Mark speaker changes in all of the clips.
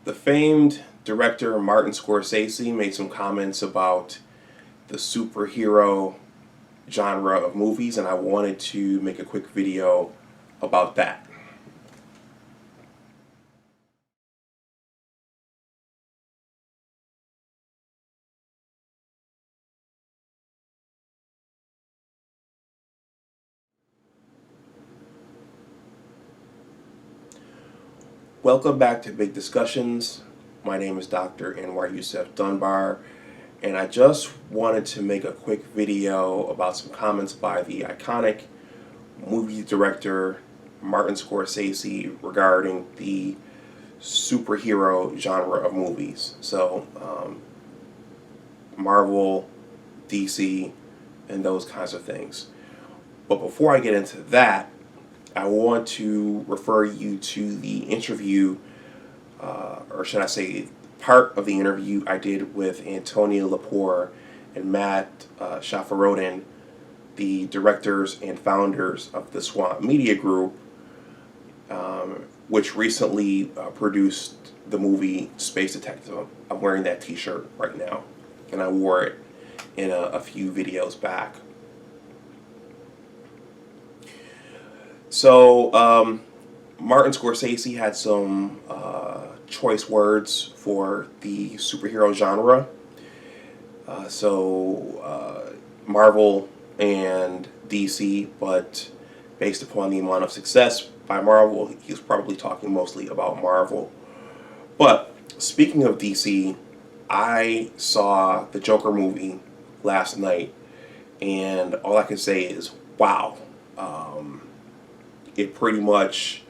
Speaker 1: The famed director Martin Scorsese made some comments about the superhero genre of movies, and I wanted to make a quick video about that. Welcome back to Big Discussions. My name is Dr. Anwar Youssef Dunbar, and I just wanted to make a quick video about some comments by the iconic movie director Martin Scorsese regarding the superhero genre of movies. So, Marvel, DC, and those kinds of things. But before I get into that, I want to refer you to the interview, or should I say, part of the interview I did with Antonia Lepore and Matt Shafarodin, the directors and founders of the Swamp Media Group, which recently produced the movie Space Detective. I'm wearing that t-shirt right now, and I wore it in a few videos back. So, Martin Scorsese had some choice words for the superhero genre. Marvel and DC, but based upon the amount of success by Marvel, he was probably talking mostly about Marvel. But speaking of DC, I saw the Joker movie last night, and all I can say is, wow. It pretty much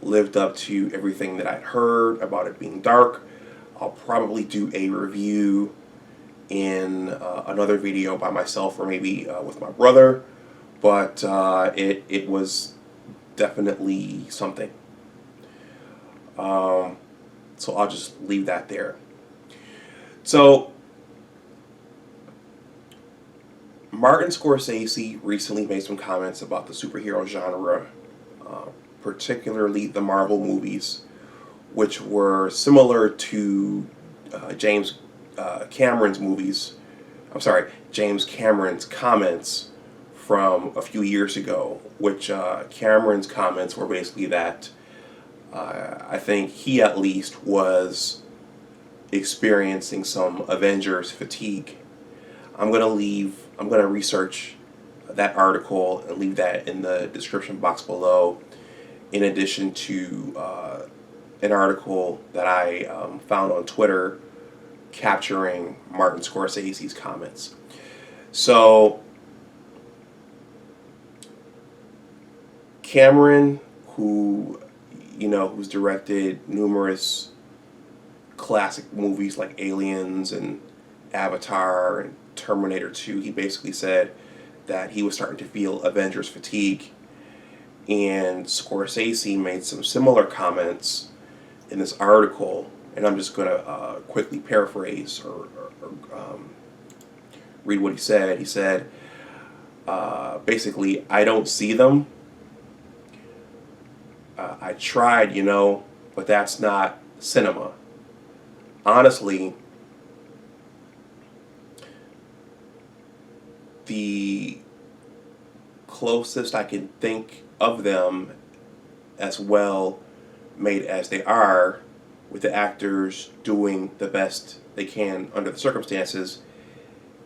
Speaker 1: lived up to everything that I'd heard about it being dark. I'll probably do a review in another video by myself or maybe with my brother, but it was definitely something. So I'll just leave that there. So Martin Scorsese recently made some comments about the superhero genre, particularly the Marvel movies, which were similar to James Cameron's movies. I'm sorry, James Cameron's comments from a few years ago, which Cameron's comments were basically that I think he at least was experiencing some Avengers fatigue. I'm gonna research that article and leave that in the description box below, in addition to an article that I found on Twitter capturing Martin Scorsese's comments. So Cameron, who's directed numerous classic movies like Aliens and Avatar and Terminator 2, he basically said that he was starting to feel Avengers fatigue. And Scorsese made some similar comments in this article, and I'm just going to quickly paraphrase or read what he said. He said, basically, I don't see them. I tried, but that's not cinema. Honestly, the closest I can think of them, as well made as they are, with the actors doing the best they can under the circumstances,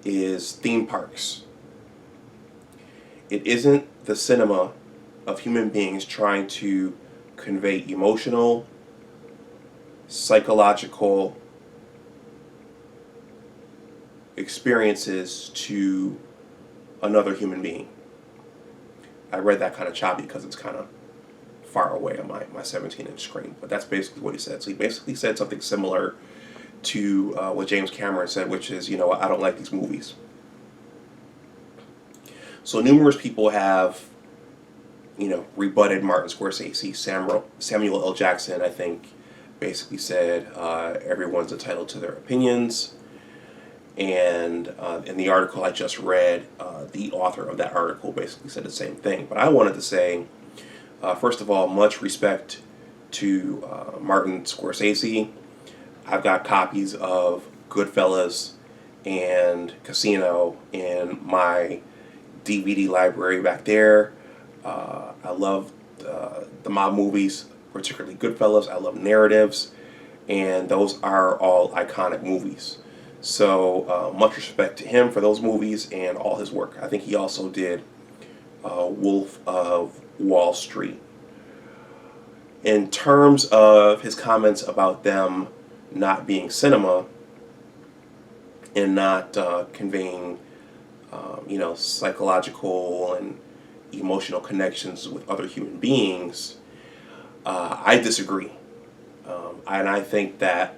Speaker 1: is theme parks. It isn't the cinema of human beings trying to convey emotional, psychological experiences to another human being. I read that kind of choppy because it's kind of far away on my 17-inch screen, but that's basically what he said. So he basically said something similar to what James Cameron said, which is, I don't like these movies. So numerous people have, rebutted Martin Scorsese. Samuel L. Jackson, I think, basically said everyone's entitled to their opinions. And in the article I just read, the author of that article basically said the same thing. But I wanted to say, first of all, much respect to Martin Scorsese. I've got copies of Goodfellas and Casino in my DVD library back there. I love the mob movies, particularly Goodfellas. I love narratives, and those are all iconic movies. So much respect to him for those movies and all his work. I think he also did Wolf of Wall Street. In terms of his comments about them not being cinema and not conveying, psychological and emotional connections with other human beings, I disagree. And I think that,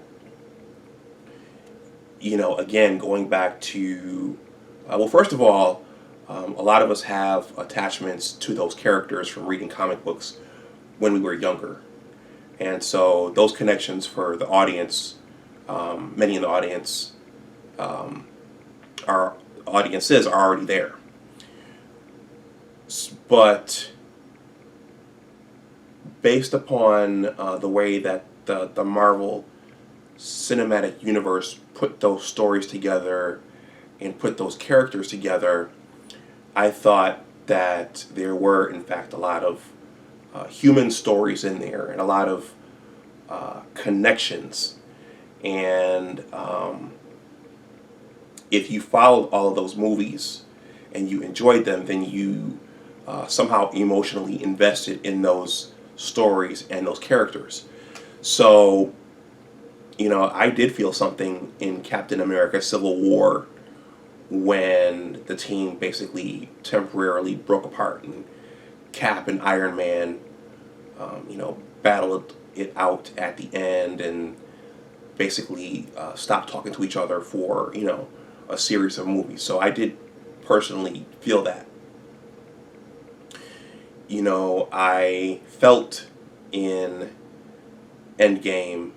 Speaker 1: again, going back to, first of all, a lot of us have attachments to those characters from reading comic books when we were younger. And so those connections for the audience, many in the audience, our audiences are already there. But based upon the way that the Marvel Cinematic Universe put those stories together and put those characters together, I thought that there were, in fact, a lot of human stories in there and a lot of connections. And if you followed all of those movies and you enjoyed them, then you somehow emotionally invested in those stories and those characters. So, I did feel something in Captain America Civil War when the team basically temporarily broke apart and Cap and Iron Man, battled it out at the end and basically stopped talking to each other for, a series of movies. So I did personally feel that. I felt in Endgame,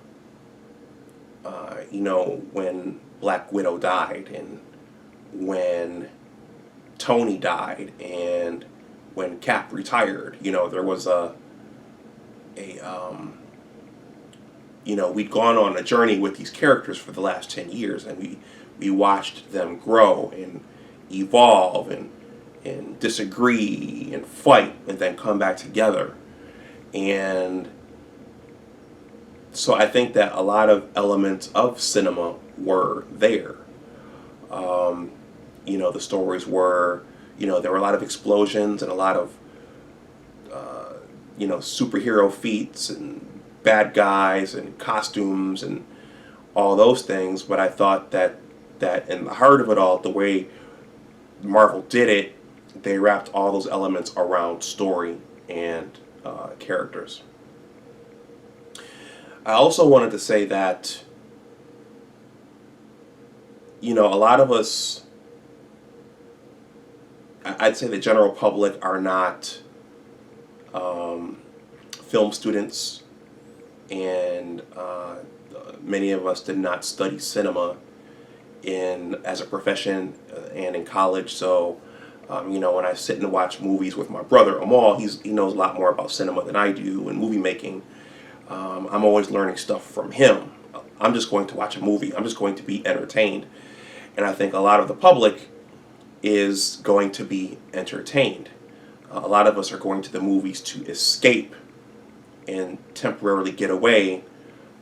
Speaker 1: when Black Widow died and when Tony died and when Cap retired. There was we'd gone on a journey with these characters for the last 10 years, and we watched them grow and evolve and disagree and fight and then come back together. And so I think that a lot of elements of cinema were there. The stories were, there were a lot of explosions and a lot of, superhero feats and bad guys and costumes and all those things. But I thought that in the heart of it all, the way Marvel did it, they wrapped all those elements around story and characters. I also wanted to say that, a lot of us, I'd say the general public are not film students, and many of us did not study cinema as a profession and in college. So, when I sit and watch movies with my brother Amal, he knows a lot more about cinema than I do and movie making. I'm always learning stuff from him. I'm just going to watch a movie. I'm just going to be entertained. And I think a lot of the public is going to be entertained. A lot of us are going to the movies to escape and temporarily get away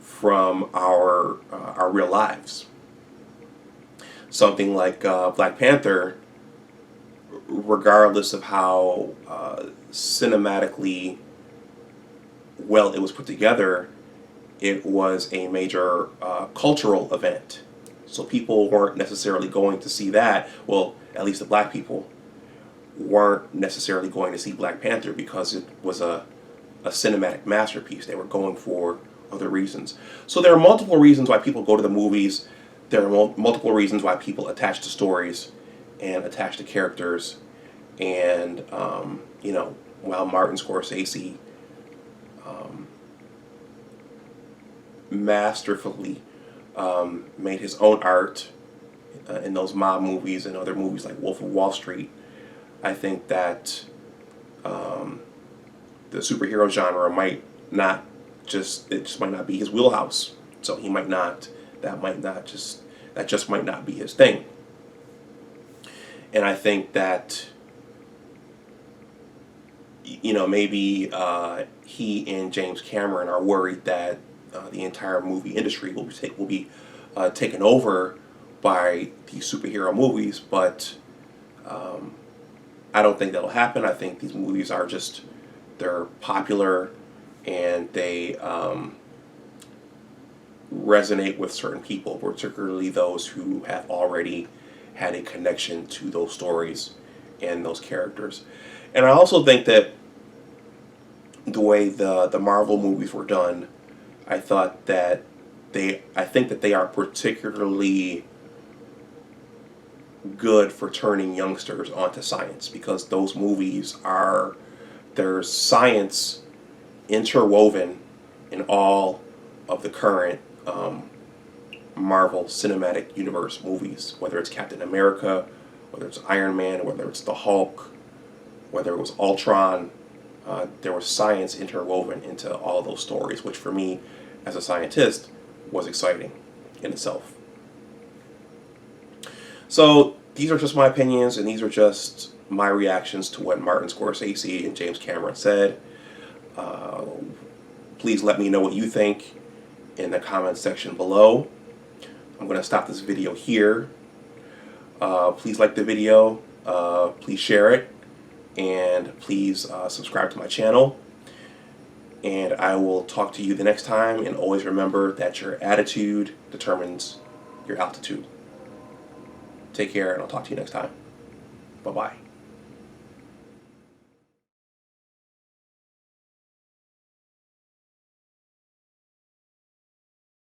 Speaker 1: from our real lives. Something like Black Panther, regardless of how cinematically well it was put together, it was a major cultural event. So people weren't necessarily going to see that. Well, at least the black people weren't necessarily going to see Black Panther because it was a cinematic masterpiece. They were going for other reasons. So there are multiple reasons why people go to the movies. There are multiple reasons why people attach to stories and attach to characters. And, while Martin Scorsese masterfully made his own art in those mob movies and other movies like Wolf of Wall Street, I think that the superhero genre might not just, it just might not be his wheelhouse. So he might not. That just might not be his thing. And I think that, maybe he and James Cameron are worried that the entire movie industry will be taken over by these superhero movies, but I don't think that'll happen. I think these movies are they're popular, and they resonate with certain people, particularly those who have already had a connection to those stories and those characters. And I also think that the way the Marvel movies were done, I think that they are particularly good for turning youngsters onto science, because those movies there's science interwoven in all of the current Marvel Cinematic Universe movies, whether it's Captain America, whether it's Iron Man, whether it's the Hulk, whether it was Ultron. There was science interwoven into all of those stories, which for me, as a scientist, was exciting in itself. So these are just my opinions, and these are just my reactions to what Martin Scorsese and James Cameron said. Please let me know what you think in the comments section below. I'm going to stop this video here. Please like the video, please share it, and please subscribe to my channel. And I will talk to you the next time, and always remember that your attitude determines your altitude. Take care, and I'll talk to you next time. Bye-bye.